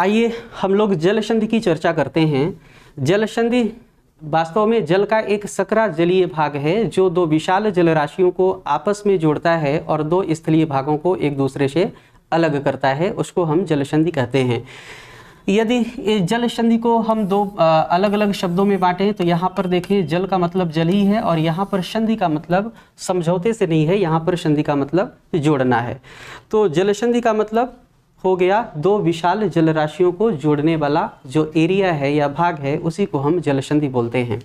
आइए हम लोग जल संधि की चर्चा करते हैं। जल संधि वास्तव में जल का एक सकरा जलीय भाग है जो दो विशाल जल राशियों को आपस में जोड़ता है और दो स्थलीय भागों को एक दूसरे से अलग करता है, उसको हम जल संधि कहते हैं। यदि इस जल संधि को हम दो अलग अलग शब्दों में बांटें तो यहाँ पर देखिए जल का मतलब जल ही है और यहाँ पर संधि का मतलब समझौते से नहीं है, यहाँ पर संधि का मतलब जोड़ना है। तो जल संधि का मतलब हो गया दो विशाल जल राशियों को जोड़ने वाला जो एरिया है या भाग है उसी को हम जल संधि बोलते हैं।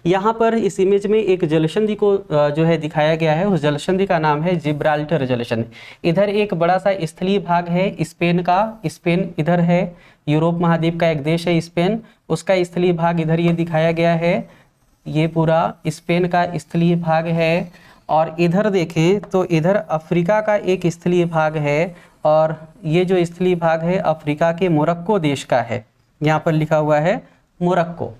यहाँ पर इस इमेज में एक जल संधि को जो है दिखाया गया है, उस जल संधि का नाम है जिब्राल्टर जल संधि। इधर एक बड़ा सा स्थलीय भाग है स्पेन का, स्पेन इधर है, यूरोप महाद्वीप का एक देश है स्पेन, उसका स्थलीय भाग इधर ये दिखाया गया है, ये पूरा स्पेन का स्थलीय भाग है। और इधर देखें तो इधर अफ्रीका का एक स्थलीय भाग है और ये जो स्थलीय भाग है अफ्रीका के मोरक्को देश का है, यहाँ पर लिखा हुआ है मोरक्को।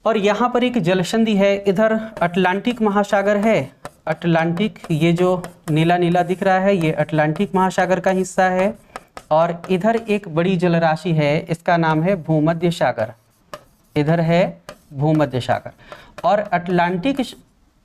और यहाँ पर एक जल संधि है, इधर अटलांटिक महासागर है, अटलांटिक, ये जो नीला नीला दिख रहा है ये अटलांटिक महासागर का हिस्सा है। और इधर एक बड़ी जल राशि है, इसका नाम है भूमध्य सागर, इधर है भूमध्य सागर। और अटलांटिक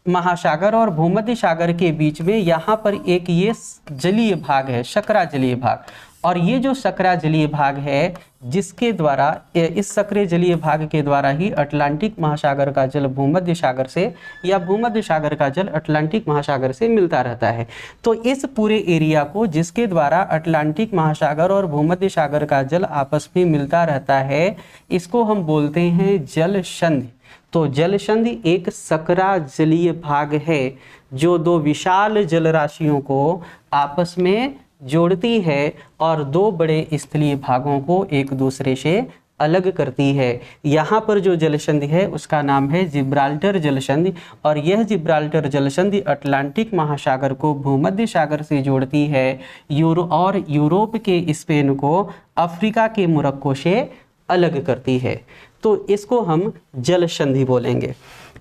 महासागर और भूमध्य सागर के बीच में यहाँ पर एक ये जलीय भाग है, सकरा जलीय भाग। और ये जो सकरा जलीय भाग है जिसके द्वारा, इस सकरे जलीय भाग के द्वारा ही अटलांटिक महासागर का जल भूमध्य सागर से या भूमध्य सागर का जल अटलांटिक महासागर से मिलता रहता है। तो इस पूरे एरिया को जिसके द्वारा अटलांटिक महासागर और भूमध्य सागर का जल आपस में मिलता रहता है, इसको हम बोलते हैं जल संधि। तो जल संधि एक सकरा जलीय भाग है जो दो विशाल जल राशियों को आपस में जोड़ती है और दो बड़े स्थलीय भागों को एक दूसरे से अलग करती है। यहाँ पर जो जल संधि है उसका नाम है जिब्राल्टर जल संधि और यह जिब्राल्टर जल संधि अटलांटिक महासागर को भूमध्य सागर से जोड़ती है और यूरोप के स्पेन को अफ्रीका के मोरक्को से अलग करती है। तो इसको हम जल संधि बोलेंगे।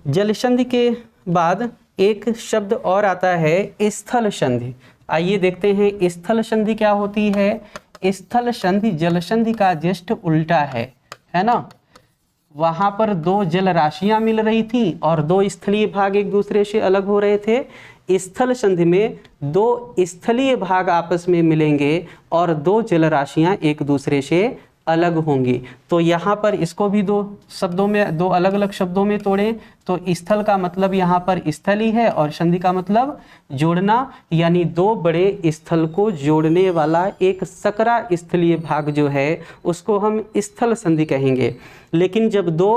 जल संधि के बाद एक शब्द और आता है स्थल संधि। आइए देखते हैं स्थल संधि क्या होती है। स्थल संधि जल संधि का जस्ट उल्टा है ना। वहां पर दो जल राशियां मिल रही थी और दो स्थलीय भाग एक दूसरे से अलग हो रहे थे। स्थल संधि में दो स्थलीय भाग आपस में मिलेंगे और दो जल राशियां एक दूसरे से अलग होंगी। तो यहाँ पर इसको भी दो शब्दों में, दो अलग अलग शब्दों में तोड़ें तो स्थल का मतलब यहाँ पर स्थली है और संधि का मतलब जोड़ना, यानी दो बड़े स्थल को जोड़ने वाला एक सकरा स्थलीय भाग जो है उसको हम स्थल संधि कहेंगे। लेकिन जब दो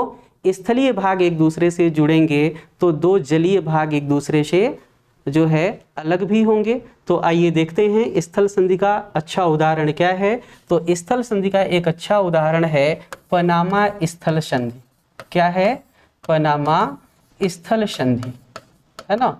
स्थलीय भाग एक दूसरे से जुड़ेंगे तो दो जलीय भाग एक दूसरे से जो है अलग भी होंगे। तो आइए देखते हैं स्थल संधि का अच्छा उदाहरण क्या है। तो स्थल संधि का एक अच्छा उदाहरण है पनामा स्थल संधि। क्या है? पनामा स्थल संधि, है ना,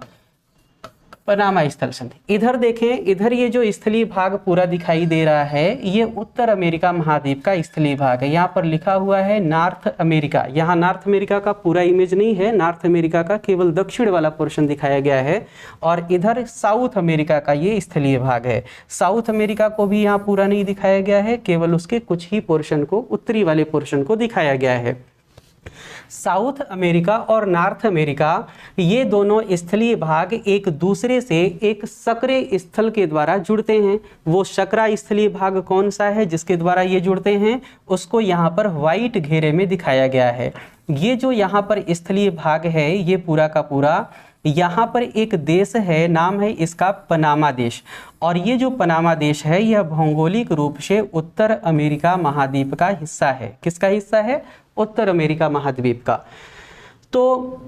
पनामा स्थल संधि। इधर देखें, इधर ये जो स्थलीय भाग पूरा दिखाई दे रहा है ये उत्तर अमेरिका महाद्वीप का स्थलीय भाग है। यहाँ पर लिखा हुआ है नॉर्थ अमेरिका। यहाँ नॉर्थ अमेरिका का पूरा इमेज नहीं है, नॉर्थ अमेरिका का केवल दक्षिण वाला पोर्शन दिखाया गया है। और इधर साउथ अमेरिका का ये स्थलीय भाग है। साउथ अमेरिका को भी यहाँ पूरा नहीं दिखाया गया है, केवल उसके कुछ ही पोर्शन को, उत्तरी वाले पोर्शन को दिखाया गया है। साउथ अमेरिका और नॉर्थ अमेरिका ये दोनों स्थलीय भाग एक दूसरे से एक सकरे स्थल के द्वारा जुड़ते हैं। वो सकरा स्थलीय भाग कौन सा है जिसके द्वारा ये जुड़ते हैं, उसको यहाँ पर व्हाइट घेरे में दिखाया गया है। ये जो यहाँ पर स्थलीय भाग है ये पूरा का पूरा, यहाँ पर एक देश है, नाम है इसका पनामा देश। और ये जो पनामा देश है यह भौगोलिक रूप से उत्तर अमेरिका महाद्वीप का हिस्सा है। किसका हिस्सा है? उत्तर अमेरिका महाद्वीप का। तो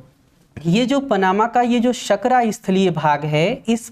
ये जो पनामा का ये जो सकरा स्थलीय भाग है, इस